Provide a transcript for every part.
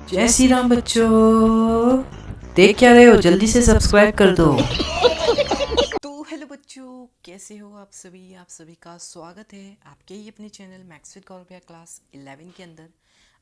जय श्री राम बच्चों, देख क्या रहे हो, जल्दी से सब्सक्राइब कर दो। तो हेलो बच्चों, कैसे हो आप सभी का स्वागत है आपके ही अपने channel maths with Gaurav class 11 के अंदर।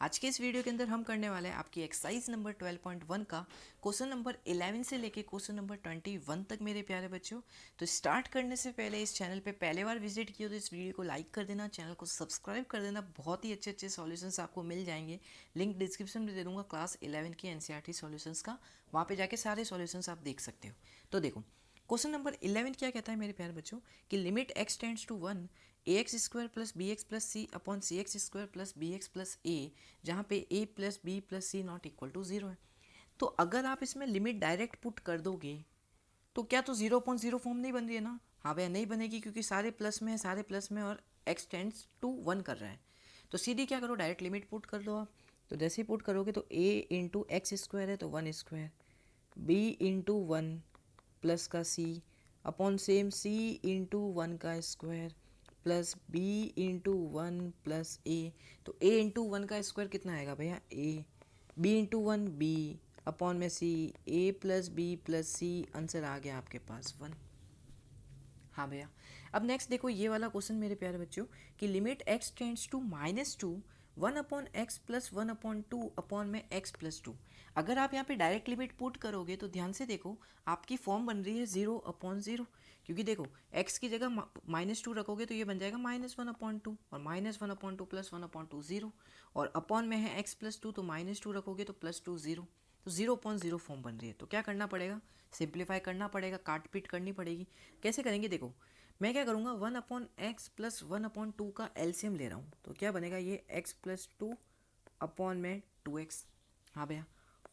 आज के इस वीडियो के अंदर हम करने वाले हैं आपकी एक्सरसाइज नंबर 12.1 का क्वेश्चन नंबर 11 से लेके क्वेश्चन नंबर 21 तक मेरे प्यारे बच्चों। तो स्टार्ट करने से पहले इस चैनल पे पहले बार विजिट किया तो इस वीडियो को लाइक कर देना, चैनल को सब्सक्राइब कर देना। बहुत ही अच्छे अच्छे सॉल्यूशंस आपको मिल जाएंगे। लिंक डिस्क्रिप्शन में दे दूंगा क्लास 11 के एनसीईआरटी सॉल्यूशंस का, वहाँ पे जाके सारे सॉल्यूशंस आप देख सकते हो। तो देखो क्वेश्चन नंबर 11 क्या कहता है मेरे प्यारे बच्चों कि limit x tends to 1 ax square plus b x plus c upon c x square plus b x plus a, जहाँ पे a plus b plus c not equal to 0 है। तो अगर आप इसमें लिमिट डायरेक्ट पुट कर दोगे तो क्या तो 0.0 फॉर्म नहीं बन रही है ना? हाँ भैया नहीं बनेगी, क्योंकि सारे प्लस में है, सारे प्लस में और x टेंड्स टू 1 कर रहा है। तो सीधी क्या करो, डायरेक्ट लिमिट पुट कर दो आप। तो जैसे ही पुट करोगे तो a इंटू एक्स स्क्वायर है तो 1 स्क्वायर, b इंटू 1 प्लस का c upon same c into 1 का square plus b into 1 plus a। तो a इंटू 1 का स्क्वायर कितना आएगा भैया a, b into 1 b upon में c, a plus b plus c, answer आ गया आपके पास 1। हाँ भैया, अब नेक्स्ट देखो ये वाला क्वेश्चन मेरे प्यारे बच्चों कि limit x tends to -2 1 upon x plus 1 upon 2 upon में x प्लस 2। अगर आप यहाँ पे डायरेक्ट लिमिट पुट करोगे तो ध्यान से देखो आपकी फॉर्म बन रही है 0/0, क्योंकि देखो x की जगह -2 रखोगे तो ये बन जाएगा -1/2 और -1/2 प्लस 1/2 0, और अपॉन में है x प्लस 2 तो -2 रखोगे तो प्लस 2 0, तो 0/0 फॉर्म बन रही है। तो क्या करना पड़ेगा, सिंप्लीफाई करना पड़ेगा, काट पीट करनी पड़ेगी। कैसे करेंगे देखो, मैं क्या करूँगा 1/x प्लस 1/2 का एलसीएम ले रहा हूँ, तो क्या बनेगा ये x प्लस 2 अपॉन में 2x। हाँ भैया,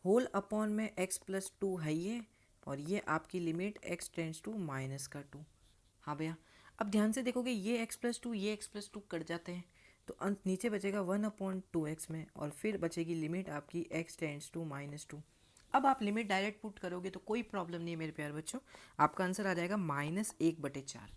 होल अपॉन में x प्लस 2 है ये, और ये आपकी लिमिट x टेंड्स टू -2। हाँ भैया, अब ध्यान से देखोगे ये x प्लस 2 ये x प्लस 2 कट जाते हैं, तो अंत नीचे बचेगा 1/2x में, और फिर बचेगी लिमिट आपकी x टेंड्स टू -2। अब आप लिमिट डायरेक्ट पुट करोगे तो कोई प्रॉब्लम नहीं है मेरे प्यारे बच्चों, आपका आंसर आ जाएगा -1/4।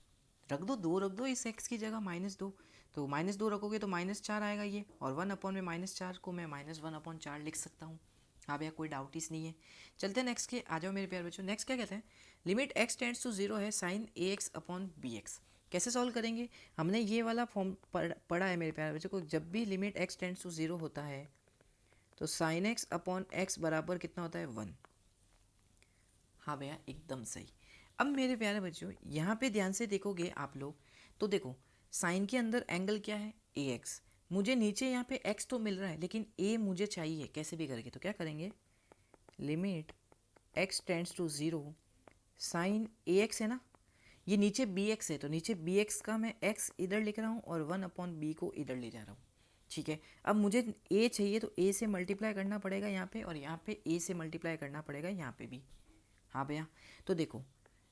रख दो, 2 रख दो इस x की जगह -2, तो -2 रखोगे तो -4 आएगा ये, और 1 अपॉन में -4 को मैं -1/4 लिख सकता हूँ। हाँ भैया, कोई डाउट इस नहीं है। चलते हैं नेक्स्ट के, आ जाओ मेरे प्यारे बच्चों। नेक्स्ट क्या कहते हैं, लिमिट x टेंड्स टू 0 है साइन ax अपॉन bx। कैसे सॉल्व करेंगे, हमने ये वाला फॉर्म पढ़ा है मेरे प्यारे बच्चों को, जब भी लिमिट x टेंड्स टू 0 होता है तो साइन x अपॉन x बराबर कितना होता है 1। हाँ भैया एकदम सही। अब मेरे प्यारे बच्चों यहाँ पे ध्यान से देखोगे आप लोग, तो देखो साइन के अंदर एंगल क्या है ax, मुझे नीचे यहाँ पे x तो मिल रहा है लेकिन a मुझे चाहिए कैसे भी करके, तो क्या करेंगे limit x tends to 0 sine ax है ना, ये नीचे bx है तो नीचे bx का मैं x इधर लिख रहा हूँ और 1/b को इधर ले जा रहा हूँ। ठीक है, अब मुझे a चाहिए तो a से मल्टीप्लाई करना पड़ेगा यहाँ पे, और यहाँ पे a से मल्टीप्लाई करना पड़ेगा यहाँ पे भी। हाँ भैया, तो देखो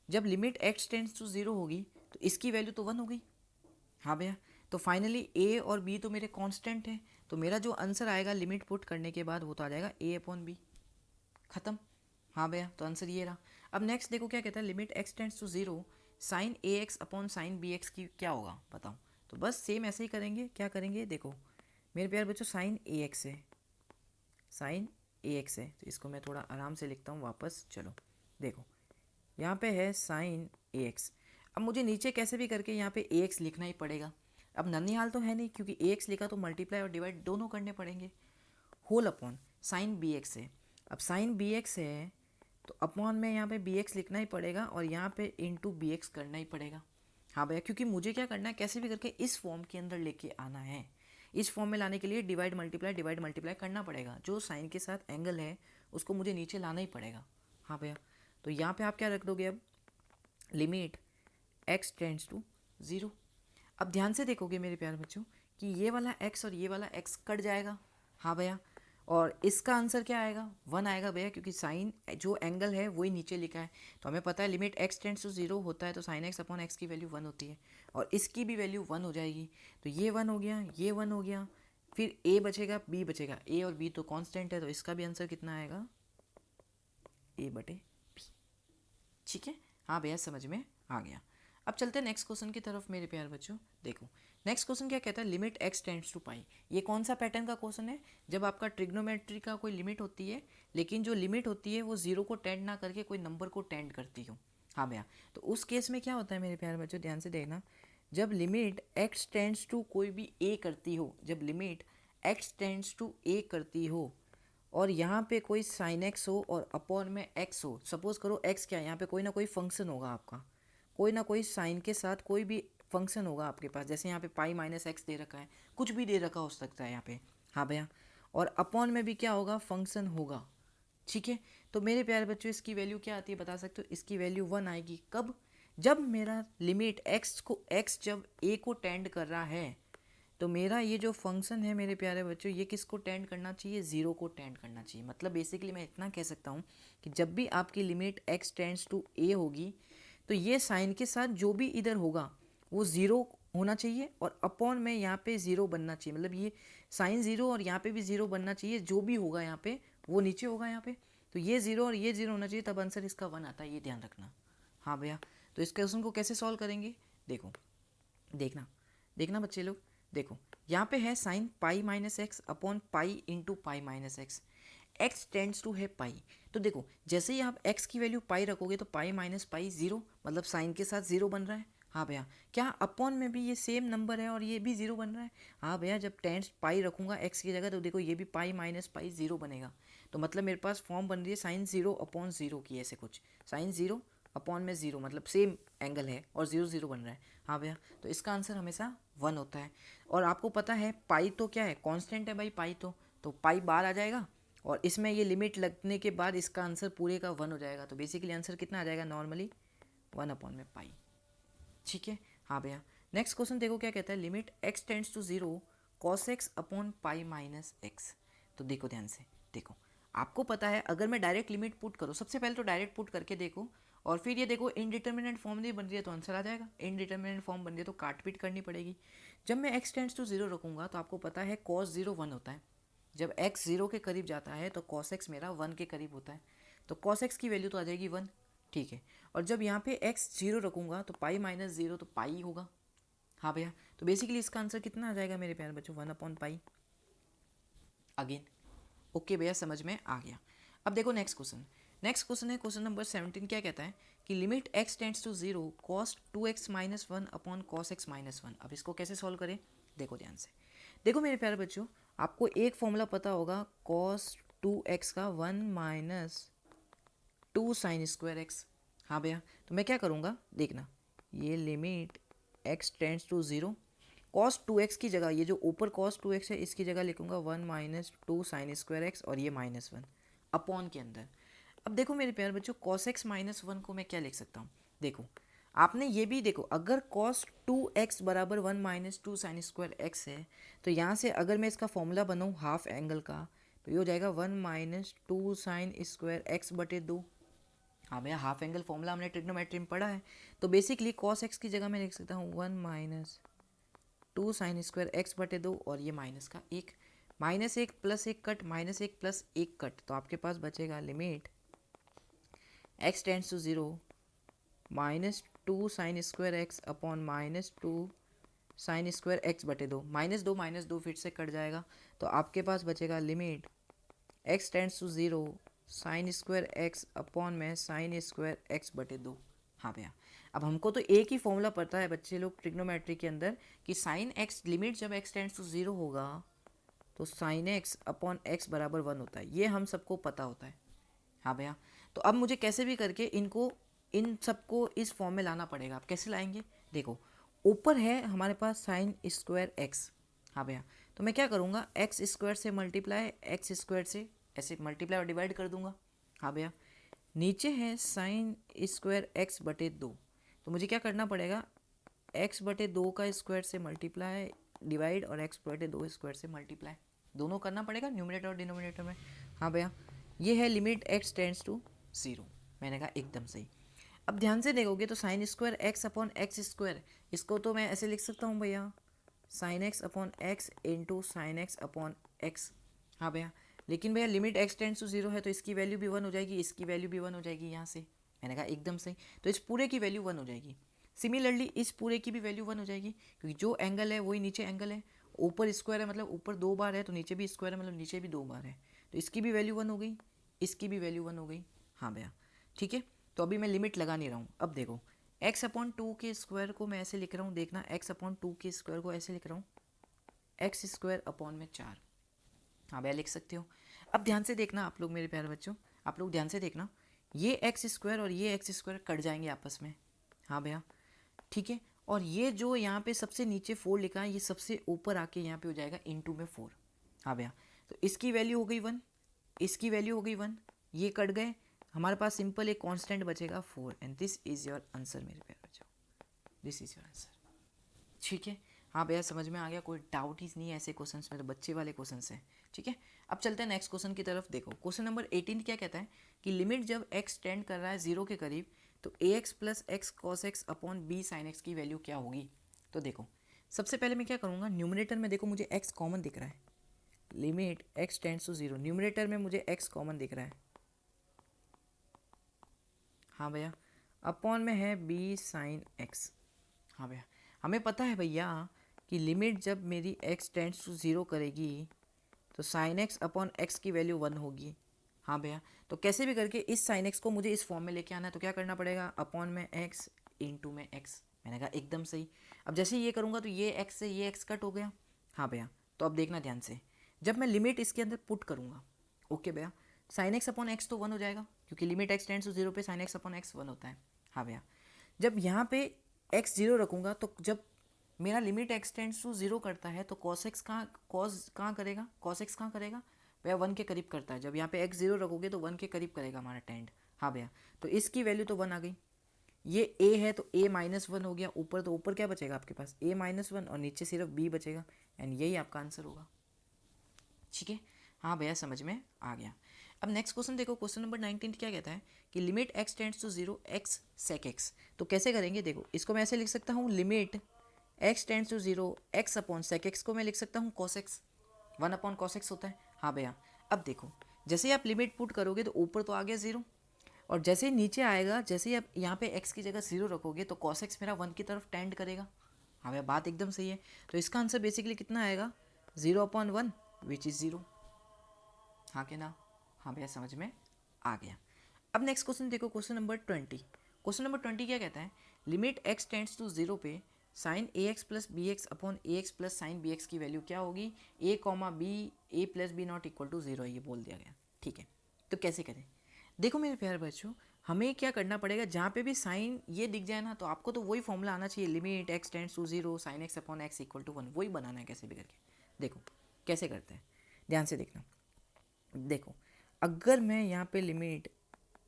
जब लिमिट x टेंड्स टू 0 होगी तो इसकी वैल्यू तो 1 हो गई। हाँ भैया, तो फाइनली a और b तो मेरे कांस्टेंट हैं, तो मेरा जो आंसर आएगा लिमिट पुट करने के बाद वो तो आ जाएगा a/b, खत्म। हाँ भैया, तो आंसर ये रहा। अब नेक्स्ट देखो क्या कहता है, limit x tends to 0 sine ax upon sine bx की क्या होगा बताओ। तो बस सेम ऐसे ही करेंगे, क्या करेंगे देखो मेरे प्यारे बच्चों, साइन ax है, साइन ax है, तो इसको मैं थोड़ा आराम से लिखता हूँ वापस। चलो देखो यहाँ पे है साइन ax, अब मुझे नीचे कैसे भी करके यहाँ पे ax लिखना ही पड़ेगा। अब ननिहाल तो है नहीं, क्योंकि ax लिखा तो मल्टीप्लाई और डिवाइड दोनों करने पड़ेंगे। होल अपॉन साइन bx है, अब साइन bx है तो अपॉन में यहाँ पे bx लिखना ही पड़ेगा, और यहाँ पे इंटू bx करना ही पड़ेगा। हाँ भैया, क्योंकि मुझे क्या करना है कैसे भी करके इस फॉर्म के अंदर लेके आना है। इस फॉर्म में लाने के लिए डिवाइड मल्टीप्लाई करना पड़ेगा, जो साइन के साथ एंगल है उसको मुझे नीचे लाना ही पड़ेगा। हाँ भैया, तो यहाँ पे आप क्या रख दोगे अब लिमिट x टेंड्स टू 0। अब ध्यान से देखोगे मेरे प्यारे बच्चों कि ये वाला x और ये वाला x कट जाएगा। हाँ भैया, और इसका आंसर क्या आएगा 1 आएगा भैया, क्योंकि साइन जो एंगल है वही नीचे लिखा है, तो हमें पता है लिमिट x टेंड्स टू 0 होता है तो साइन x अपॉन x की वैल्यू 1 होती है, और इसकी भी वैल्यू 1 हो जाएगी। तो ये 1 हो गया, ये 1 हो गया, फिर a बचेगा b बचेगा, a और b तो कांस्टेंट है, तो इसका भी आंसर कितना आएगा a/b। ठीक है, हाँ भैया समझ में आ गया। अब चलते हैं नेक्स्ट क्वेश्चन की तरफ मेरे प्यारे बच्चों। देखो नेक्स्ट क्वेश्चन क्या कहता है, लिमिट x टेंड्स टू पाई। ये कौन सा पैटर्न का क्वेश्चन है, जब आपका ट्रिग्नोमेट्री का कोई लिमिट होती है, लेकिन जो लिमिट होती है वो जीरो को टेंड ना करके कोई नंबर को टेंड करती हो। हाँ भैया, तो उस केस में क्या होता है मेरे प्यारे बच्चों, ध्यान से देखना। जब लिमिट x टेंड्स टू कोई भी a करती हो, जब limit x tends to a करती हो और यहाँ पे कोई साइन एक्स हो और अपॉन में एक्स हो, सपोज करो एक्स क्या है, यहाँ पे कोई ना कोई फंक्शन होगा आपका, कोई ना कोई साइन के साथ कोई भी फंक्शन होगा आपके पास, जैसे यहाँ पे पाई माइनस एक्स दे रखा है, कुछ भी दे रखा हो सकता है यहाँ पे। हाँ भैया, और अपॉन में भी क्या होगा, फंक्शन होगा। ठीक है, तो मेरे प्यारे बच्चों इसकी वैल्यू क्या आती है बता सकते हो, इसकी वैल्यू 1 आएगी। कब, जब मेरा लिमिट एक्स जब ए को टेंड कर रहा है, तो मेरा ये जो फंक्शन है मेरे प्यारे बच्चों, ये किसको टेंड करना चाहिए, ज़ीरो को टेंड करना चाहिए। मतलब बेसिकली मैं इतना कह सकता हूँ कि जब भी आपकी limit x tends to a होगी, तो ये साइन के साथ जो भी इधर होगा वो ज़ीरो होना चाहिए और अपॉन में यहाँ पे ज़ीरो बनना चाहिए। मतलब ये साइन ज़ीरो और यहाँ पे भी ज़ीरो बनना चाहिए, जो भी होगा यहाँ पे वो नीचे होगा यहाँ पे, तो ये ज़ीरो और ये ज़ीरो होना चाहिए, तब आंसर इसका 1 आता है, ये ध्यान रखना। हाँ भैया, तो इस क्वेश्चन को कैसे सॉल्व करेंगे, देखो देखना देखना बच्चे लोग, देखो यहाँ पे है sine pi minus x upon pi into pi minus x, x tends to है पाई। तो देखो जैसे ही आप एक्स की वैल्यू पाई रखोगे तो पाई माइनस पाई ज़ीरो, मतलब साइन के साथ ज़ीरो बन रहा है। हाँ भैया, क्या अपॉन में भी ये सेम नंबर है और ये भी ज़ीरो बन रहा है। हाँ भैया, जब टेंस पाई रखूँगा एक्स की जगह तो देखो ये भी पाई माइनस पाई ज़ीरो बनेगा। तो मतलब मेरे पास फॉर्म बन रही है साइन ज़ीरो अपॉन ज़ीरो की, ऐसे कुछ साइन ज़ीरो अपॉन में ज़ीरो, मतलब सेम एंगल है और ज़ीरो ज़ीरो बन रहा है। हाँ भैया, तो इसका आंसर हमेशा 1 होता है। और आपको पता है पाई तो क्या है, कांस्टेंट है भाई पाई, तो पाई बाहर आ जाएगा और इसमें ये लिमिट लगने के बाद इसका आंसर पूरे का 1 हो जाएगा। तो बेसिकली आंसर कितना आ जाएगा, नॉर्मली 1 अपॉन में पाई। ठीक है, हाँ भैया, नेक्स्ट क्वेश्चन देखो क्या कहता है, limit x tends to 0 cos x upon pi minus x. तो देखो ध्यान से, देखो आपको पता है अगर मैं डायरेक्ट लिमिट पुट करूँ, सबसे पहले तो डायरेक्ट पुट करके देखो और फिर ये देखो इनडिटर्मिनेंट फॉर्म नहीं बन रही है तो आंसर आ जाएगा, इनडिटर्मिनेंट फॉर्म बन रही है तो काट पीट करनी पड़ेगी। जब मैं x टेंड्स टू 0 रखूँगा तो आपको पता है cos 0 1 होता है, जब x 0 के करीब जाता है तो cos x मेरा 1 के करीब होता है, तो cos x की वैल्यू तो आ जाएगी 1। ठीक है, और जब यहाँ पे x 0 रखूँगा तो पाई माइनस 0 तो पाई होगा। हाँ भैया, तो बेसिकली इसका आंसर कितना आ जाएगा मेरे प्यारे बच्चों, 1 अपॉन पाई। अगेन ओके भैया, समझ में आ गया। अब देखो नेक्स्ट क्वेश्चन, नेक्स्ट क्वेश्चन है क्वेश्चन नंबर 17। क्या कहता है कि limit x tends to 0 cos 2x minus 1 upon cos x minus 1। अब इसको कैसे सॉल्व करें, देखो ध्यान से, देखो मेरे प्यारे बच्चों, आपको एक फॉर्मूला पता होगा cos 2x का 1 माइनस 2 साइन स्क्वायर एक्स। हाँ भैया, तो मैं क्या करूँगा देखना, ये limit x tends to 0 cos 2x की जगह ये जो ऊपर cos 2x है इसकी जगह लिखूंगा 1 माइनस 2 साइन स्क्वायर एक्स और ये माइनस 1 अपॉन के अंदर। अब देखो मेरे प्यारे बच्चों, cos x माइनस 1 को मैं क्या लिख सकता हूँ, देखो आपने ये भी देखो, अगर cos 2x बराबर 1 माइनस 2 साइन स्क्वायर एक्स है तो यहाँ से अगर मैं इसका फॉर्मूला बनाऊँ हाफ एंगल का तो ये हो जाएगा 1 माइनस 2 साइन स्क्वायर एक्स बटे 2। हाँ भैया, हाफ एंगल फॉर्मूला हमने ट्रिग्नोमेट्री में पढ़ा है, तो बेसिकली cos x की जगह मैं लिख सकता हूँ 1 माइनस 2 साइन स्क्वायर एक्स बटे 2 और ये माइनस का 1, minus 1 plus 1 cut, minus 1 plus 1 cut, तो आपके पास बचेगा limit x tends to 0 minus 2 sine square x upon minus 2 sine square x बटे 2, माइनस 2 फिर से कट जाएगा, तो आपके पास बचेगा limit x tends to 0 sine square x upon में साइन स्क्वायर एक्स बटे 2। हाँ भैया, अब हमको तो एक ही फॉर्मूला पता है बच्चे लोग ट्रिग्नोमेट्री के अंदर कि साइन एक्स लिमिट जब x टेंड्स टू 0 होगा तो साइन एक्स अपॉन एक्स बराबर 1 होता है, ये हम सबको पता होता है। हाँ भैया, तो अब मुझे कैसे भी करके इन सबको इस फॉर्म में लाना पड़ेगा। आप कैसे लाएंगे, देखो ऊपर है हमारे पास साइन स्क्वायर एक्स। हाँ भैया, तो मैं क्या करूँगा, एक्स स्क्वायर से मल्टीप्लाई एक्स स्क्वायर से ऐसे मल्टीप्लाई और डिवाइड कर दूंगा। हाँ भैया, नीचे है साइन स्क्वायर एक्स बटे 2, तो मुझे क्या करना पड़ेगा, एक्स बटे 2 का स्क्वायर से मल्टीप्लाई डिवाइड और एक्स बटे 2 स्क्वायर से मल्टीप्लाई, दोनों करना पड़ेगा न्यूमरेटर और डिनोमिनेटर में। हाँ भैया, ये है लिमिट x टेंड्स टू 0, मैंने कहा एकदम सही। अब ध्यान से देखोगे तो sign square x upon x square, इसको तो मैं ऐसे लिख सकता हूँ भैया, sign x upon x into sine x upon x. हाँ भैया, लेकिन भैया लिमिट x टेंड्स टू 0 है तो इसकी वैल्यू भी 1 हो जाएगी, इसकी वैल्यू भी 1 हो जाएगी यहाँ से, मैंने कहा एकदम सही, तो इस पूरे की वैल्यू 1 हो जाएगी। सिमिलरली इस पूरे की भी वैल्यू 1 हो जाएगी, क्योंकि जो एंगल है वही नीचे एंगल है, ऊपर स्क्वायर है मतलब ऊपर 2 बार है, तो नीचे भी स्क्वायर है मतलब नीचे भी 2 बार है, तो इसकी भी वैल्यू 1 हो गई, इसकी भी वैल्यू 1 हो गई। हाँ भैया ठीक है, तो अभी मैं लिमिट लगा नहीं रहा हूँ। अब देखो x अपॉन 2 के स्क्वायर को मैं ऐसे लिख रहा हूँ, देखना x अपॉन 2 के स्क्वायर को ऐसे लिख रहा हूँ, एक्स स्क्वायर अपॉन में 4। हाँ भैया लिख सकते हो। अब ध्यान से देखना आप लोग, मेरे प्यारे बच्चों, आप लोग ध्यान से देखना, ये एक्स स्क्वायर और ये एक्स स्क्वायर कट जाएंगे आपस में। हाँ भैया ठीक है, और ये जो यहाँ पे सबसे नीचे 4 लिखा है, ये सबसे ऊपर आके यहाँ पे हो जाएगा इनटू में 4। हाँ भैया, तो इसकी वैल्यू हो गई 1, इसकी वैल्यू हो गई 1, ये कट गए, हमारे पास सिंपल एक कांस्टेंट बचेगा 4, and this is your answer मेरे प्यारे बच्चों, दिस इज योर आंसर। ठीक है, हाँ भैया समझ में आ गया, कोई डाउट ही नहीं है ऐसे क्वेश्चंस में, तो बच्चे वाले क्वेश्चंस हैं। ठीक है, अब चलते हैं नेक्स्ट क्वेश्चन की तरफ। देखो क्वेश्चन नंबर 18 क्या कहता है कि लिमिट जब x टेंड कर रहा है 0 के करीब, तो ax plus x cos x upon b sine x की वैल्यू क्या होगी। तो देखो सबसे पहले मैं क्या करूँगा, न्यूमरेटर में देखो मुझे x कॉमन दिख रहा है, limit x tends to 0, numerator में मुझे x कॉमन दिख रहा है। हाँ भैया, अपॉन में है b साइन x। हाँ भैया, हमें पता है भैया कि लिमिट जब मेरी x टेंड्स टू 0 करेगी तो साइन एक्स अपॉन एक्स की वैल्यू 1 होगी। हाँ भैया, तो कैसे भी करके इस साइन एक्स को मुझे इस फॉर्म में लेके आना है, तो क्या करना पड़ेगा, अपॉन में x इंटू में x। मैंने कहा एकदम सही। अब जैसे ये करूँगा तो ये x से ये x कट हो गया। हाँ भैया, तो अब देखना ध्यान से, जब मैं लिमिट इसके अंदर पुट करूँगा, ओके भैया, साइन एक्स अपॉन एक्स तो 1 हो जाएगा, क्योंकि लिमिट x टेंड्स टू 0 पे साइन एक्स अपॉन एक्स 1 होता है। हाँ भैया, जब यहाँ पे x 0 रखूँगा, तो जब मेरा लिमिट एक्स टेंड्स टू 0 करता है, तो कॉस एक्स कहाँ करेगा, कॉस एक्स कहाँ करेगा भैया, 1 के करीब करता है। जब यहाँ पे x 0 रखोगे तो 1 के करीब करेगा हमारा टेंड। हाँ भैया, तो इसकी वैल्यू तो 1 आ गई, ये a है तो a माइनस 1 हो गया ऊपर, तो ऊपर क्या बचेगा आपके पास, a माइनस 1, और नीचे सिर्फ b बचेगा, एंड यही आपका आंसर होगा। ठीक है, हाँ भैया समझ में आ गया। अब नेक्स्ट क्वेश्चन देखो, क्वेश्चन नंबर 19 क्या कहता है कि limit x tends to 0 x sec x। तो कैसे करेंगे, देखो इसको मैं ऐसे लिख सकता हूँ, limit x tends to 0 x upon sec x को मैं लिख सकता हूँ cos x, 1 upon cos x होता है। हाँ भैया, अब देखो जैसे ही आप लिमिट पुट करोगे तो ऊपर तो आ गया 0, और जैसे ही नीचे आएगा, जैसे ही आप यहाँ पे x की जगह 0 रखोगे तो cos x मेरा 1 की तरफ टेंड करेगा। हाँ भैया, बात एकदम सही है, तो इसका आंसर बेसिकली कितना आएगा, 0 अपॉन 1 विच इज़ 0। हाँ के ना, हाँ भैया समझ में आ गया। अब नेक्स्ट क्वेश्चन देखो, क्वेश्चन नंबर 20। क्वेश्चन नंबर 20 क्या कहता है, लिमिट x टेंड्स टू 0 पे sine a x plus b x upon a x plus sine b x की वैल्यू क्या होगी, a comma b, a plus b not equal to 0 ये बोल दिया गया। ठीक है, तो कैसे करें, देखो मेरे प्यारे बच्चों, हमें क्या करना पड़ेगा, जहाँ पे भी साइन ये दिख जाए ना, तो आपको तो वही फॉर्मूला आना चाहिए, limit x tends to 0 sine x upon x equal to 1, वही बनाना है कैसे भी करके। देखो कैसे करते हैं, ध्यान से देखना। देखो अगर मैं यहाँ पे लिमिट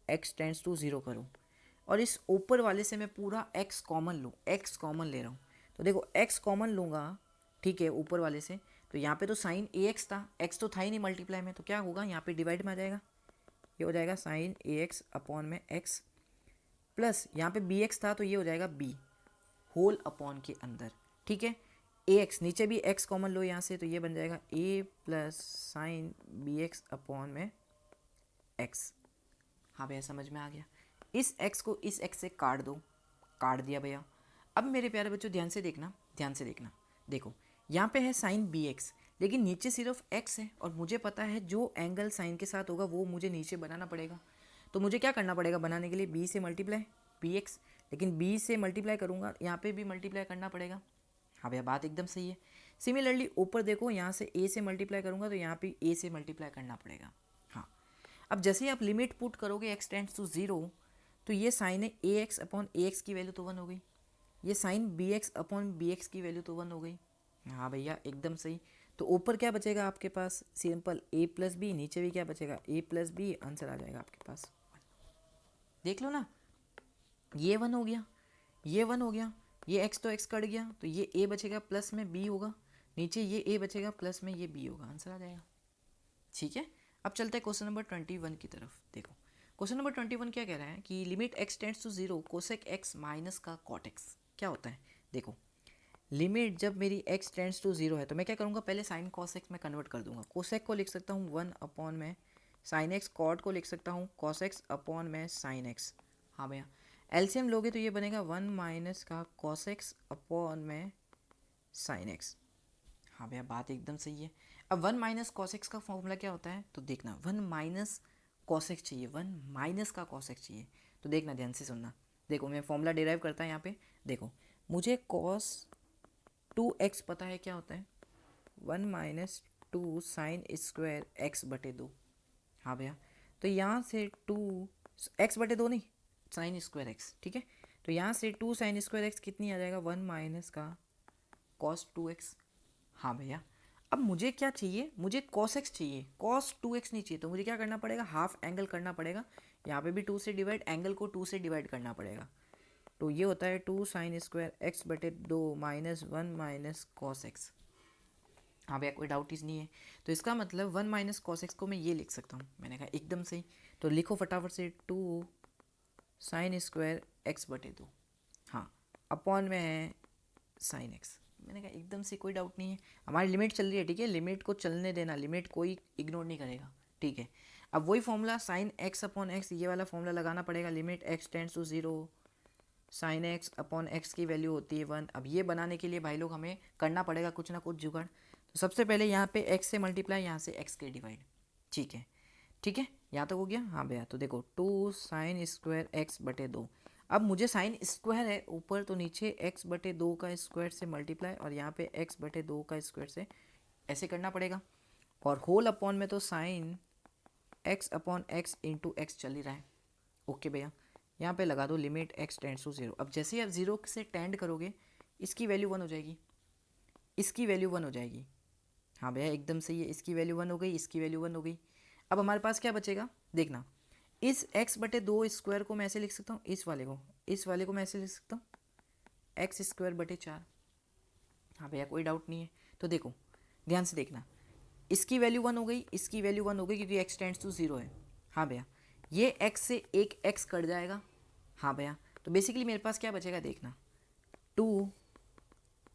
x टेंड्स टू 0 करूँ और इस ऊपर वाले से मैं पूरा x कॉमन लूँ, x कॉमन ले रहा हूँ, तो देखो x कॉमन लूँगा, ठीक है, ऊपर वाले से, तो यहाँ पे तो साइन ए एक्स था, x तो था ही नहीं मल्टीप्लाई में, तो क्या होगा यहाँ पे डिवाइड में आ जाएगा, ये हो जाएगा साइन ए एक्स अपॉन में x, प्लस यहाँ पे बी एक्स था तो ये हो जाएगा b होल अपॉन के अंदर। ठीक है, ए एक्स नीचे भी x कॉमन लो यहाँ से, तो ये बन जाएगा a plus sine b x upon में x। हाँ भैया समझ में आ गया, इस x को इस x से काट दो, काट दिया भैया। अब मेरे प्यारे बच्चों ध्यान से देखना, ध्यान से देखना, देखो यहाँ पे है साइन बी एक्स, लेकिन नीचे सिर्फ x है, और मुझे पता है जो एंगल साइन के साथ होगा वो मुझे नीचे बनाना पड़ेगा, तो मुझे क्या करना पड़ेगा बनाने के लिए, b से मल्टीप्लाई बी एक्स, लेकिन b से मल्टीप्लाई करूँगा यहाँ पे भी मल्टीप्लाई करना पड़ेगा। हाँ भैया बात एकदम सही है। सिमिलरली ऊपर देखो, यहाँ से a से मल्टीप्लाई करूँगा तो यहाँ पे a से मल्टीप्लाई करना पड़ेगा। हाँ, अब जैसे ही आप लिमिट पुट करोगे x टेंड्स टू 0, तो ये साइन है a x upon a x की वैल्यू तो 1 हो गई, ये sine b x upon b x की वैल्यू तो 1 हो गई। हाँ भैया एकदम सही, तो ऊपर क्या बचेगा आपके पास, सिंपल a प्लस बी, नीचे भी क्या बचेगा a प्लस बी, आंसर आ जाएगा आपके पास। देख लो ना, ये 1 हो गया, ये 1 हो गया, ये x तो x कट गया, तो ये a बचेगा प्लस में b होगा, नीचे ये a बचेगा प्लस में ये b होगा, आंसर आ जाएगा। ठीक है, अब चलते हैं क्वेश्चन नंबर 21 की तरफ। देखो क्वेश्चन नंबर 21 क्या कह रहा है कि limit x tends to 0 cosec x minus का कॉट x क्या होता है। देखो लिमिट जब मेरी x टेंड्स टू 0 है तो मैं क्या करूँगा, पहले साइन कॉस x में कन्वर्ट कर दूंगा, कोसेक को लिख सकता हूँ 1 अपॉन में साइन x, कॉट को लिख सकता हूँ कॉस x अपॉन में साइन x। हाँ भैया, एलसीएम लोगे तो ये बनेगा 1 माइनस का कॉस एक्स अपॉन में साइन एक्स। हाँ भैया बात एकदम सही है। अब 1 माइनस कॉस एक्स का फॉर्मूला क्या होता है तो देखना, 1 माइनस कॉस एक्स चाहिए, 1 माइनस का कॉस एक्स चाहिए। तो देखना ध्यान से सुनना, देखो मैं फॉर्मूला डिराइव करता है यहाँ पे। देखो मुझे कॉस 2x पता है क्या होता है, 1 माइनस 2 साइन स्क्वायर एक्स बटे 2। हाँ भैया, तो यहाँ से 2 एक्स बटे 2 नहीं, साइन स्क्वायर एक्स, ठीक है। तो यहाँ से 2 साइन स्क्वायर एक्स कितनी आ जाएगा, 1 माइनस का कॉस 2x। हाँ भैया, अब मुझे क्या चाहिए, मुझे cos x चाहिए, cos 2x नहीं चाहिए। तो मुझे क्या करना पड़ेगा, हाफ एंगल करना पड़ेगा। यहाँ पे भी 2 से डिवाइड, एंगल को 2 से डिवाइड करना पड़ेगा। तो ये होता है 2 साइन स्क्वायर एक्स बटे 2 माइनस 1 माइनस कॉस एक्स। हाँ भैया कोई डाउट ही नहीं है। तो इसका मतलब 1 माइनस कॉस एक्स को मैं ये लिख सकता हूँ। मैंने कहा एकदम सही, तो लिखो फटाफट से 2 साइन स्क्वायर एक्स बटे 2, हाँ अपॉन में है साइन एक्स। मैंने कहा एकदम से कोई डाउट नहीं है, हमारी लिमिट चल रही है, ठीक है, लिमिट को चलने देना, लिमिट कोई इग्नोर नहीं करेगा, ठीक है। अब वही formula sine x upon x, ये वाला फॉर्मूला लगाना पड़ेगा, limit x tends to 0 sine x upon x की वैल्यू होती है 1। अब ये बनाने के लिए भाई लोग हमें करना पड़ेगा कुछ ना कुछ जुगाड़। तो सबसे पहले यहाँ पे एक्स से मल्टीप्लाई, यहाँ से एक्स के डिवाइड, ठीक है ठीक है, यहाँ तक हो गया। हाँ भैया, तो देखो 2 साइन स्क्वायर एक्स बटे 2। अब मुझे साइन स्क्वायर है ऊपर, तो नीचे एक्स बटे 2 का स्क्वायर से मल्टीप्लाई, और यहाँ पे एक्स बटे 2 का स्क्वायर से ऐसे करना पड़ेगा। और होल अपॉन में तो sign x upon x into x चल ही रहा है। ओके भैया, यहाँ पे लगा दो लिमिट एक्स टेंड्स टू 0। अब जैसे ही आप 0 से टेंड करोगे, इसकी वैल्यू 1 हो जाएगी, इसकी वैल्यू 1 हो जाएगी। हाँ भैया एकदम सही है, इसकी वैल्यू 1 हो गई, इसकी वैल्यू 1 हो गई। अब हमारे पास क्या बचेगा, देखना, इस x बटे 2 स्क्वायर को मैं ऐसे लिख सकता हूँ, इस वाले को मैं ऐसे लिख सकता हूँ एक्स स्क्वायर बटे 4। हाँ भैया कोई डाउट नहीं है। तो देखो ध्यान से देखना, इसकी वैल्यू 1 हो गई, इसकी वैल्यू 1 हो गई, क्योंकि x टेंड्स टू 0 है। हाँ भैया, ये x से एक x कट जाएगा। हाँ भैया, तो बेसिकली मेरे पास क्या बचेगा, देखना 2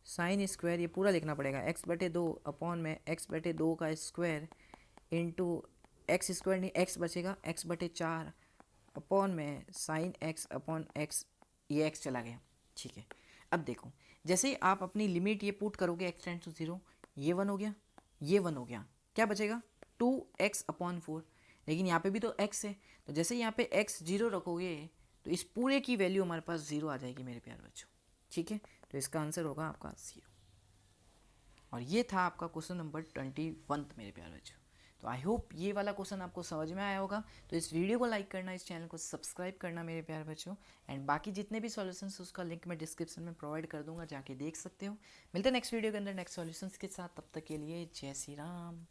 साइन स्क्वायर, ये पूरा लिखना पड़ेगा, एक्स बटे 2 अपॉन में एक्स बटे 2 का स्क्वायर इंटू एक्स स्क्वायर नहीं, एक्स बचेगा एक्स बटे 4 अपॉन में साइन एक्स अपॉन एक्स, ये एक्स चला गया, ठीक है। अब देखो जैसे ही आप अपनी लिमिट ये पुट करोगे एक्स टेंड्स टू 0, ये 1 हो गया, ये 1 हो गया, क्या बचेगा 2x अपॉन 4। लेकिन यहाँ पे भी तो x है, तो जैसे यहाँ पे x 0 रखोगे तो इस पूरे की वैल्यू हमारे पास 0 आ जाएगी मेरे प्यारे बच्चों, ठीक है। तो इसका आंसर होगा आपका 0। और ये था आपका क्वेश्चन नंबर 21 मेरे प्यारे बच्चों। तो आई होप ये वाला क्वेश्चन आपको समझ में आया होगा। तो इस वीडियो को लाइक करना, इस चैनल को सब्सक्राइब करना मेरे प्यारे बच्चों। एंड बाकी जितने भी सॉल्यूशंस उसका लिंक मैं डिस्क्रिप्शन में प्रोवाइड कर दूंगा, जाके देख सकते हो। मिलते हैं नेक्स्ट वीडियो के अंदर नेक्स्ट सॉल्यूशंस के साथ, तब तक के लिए जय श्री राम।